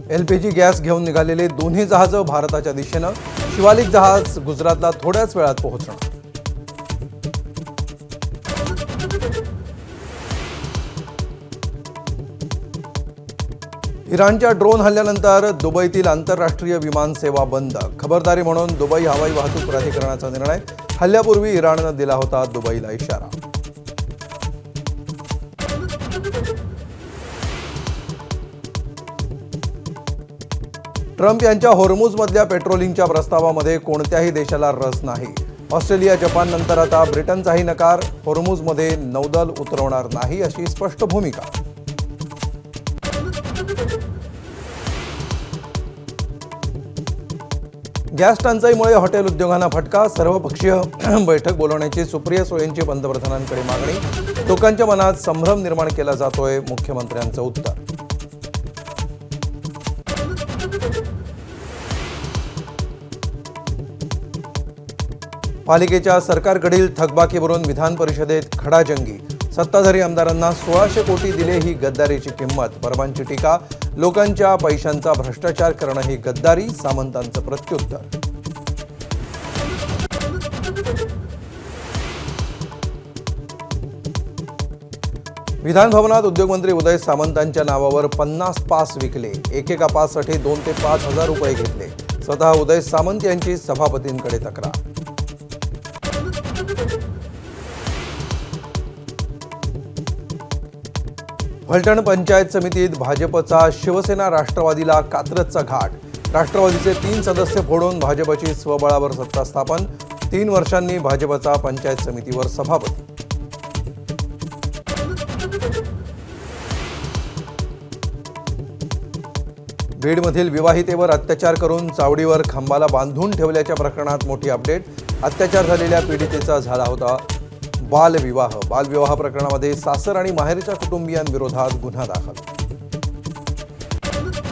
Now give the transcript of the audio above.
LPG gas घेऊन निघालेले दोन्ही जहाजं भारताच्या दिशेनं. शिवालिक जहाज गुजरातला थोड्याच वेळात पोहोचणार. इराणच्या ड्रोन हल्ल्यानंतर दुबईतील आंतरराष्ट्रीय विमान सेवा बंद. खबरदारी म्हणून दुबई हवाई वाहतूक प्राधिकरणाचा निर्णय. हल्ल्यापूर्वी इराणनं दिला होता दुबईला इशारा. ट्रम्प यांच्या हॉर्मुझमधल्या पेट्रोलिंगच्या प्रस्तावामध्ये कोणत्याही देशाला रस नाही. ऑस्ट्रेलिया, जपान नंतर आता ब्रिटनचाही नकार. हॉर्मुझमध्ये नौदल उतरवणार नाही अशी स्पष्ट भूमिका. गॅस टंचाईमुळे हॉटेल उद्योगांना फटका. सर्वपक्षीय बैठक बोलवण्याची सुप्रिया सुळेंची पंतप्रधानांकडे मागणी. लोकांच्या मनात संभ्रम निर्माण केला जातोय, मुख्यमंत्र्यांचं उत्तर. पालिकेच्या सरकारकडील थकबाकीवरून विधान परिषदेत खडाजंगी. सत्ताधारी आमदारांना 1600 कोटी दिले ही गद्दारीची किंमत. परबांची टीका. लोकांच्या पैशांचा भ्रष्टाचार करणं ही गद्दारी, सामंतांचं प्रत्युत्तर. विधान भवनात उद्योगमंत्री उदय सामंतांच्या नावावर 50 पास विकले. एकेका पाससाठी 2 ते 5 हजार रुपये घेतले. स्वतः उदय सामंत यांची सभापतींकडे तक्रार. फलटण पंचायत समितीत भाजपचा शिवसेना राष्ट्रवादीला कात्रजचा घाट. राष्ट्रवादीचे 3 सदस्य फोडून भाजपची स्वबळावर सत्ता स्थापन. 3 वर्षांनी भाजपचा पंचायत समितीवर सभापती. बीडमधील विवाहितेवर अत्याचार करून चावडीवर खांबाला बांधून ठेवल्याच्या प्रकरणात मोठी अपडेट. अत्याचार झालेल्या पीडितेचा झाला होता बालविवाह प्रकरणामध्ये सासर आणि माहेरच्या कुटुंबियांविरोधात गुन्हा दाखल.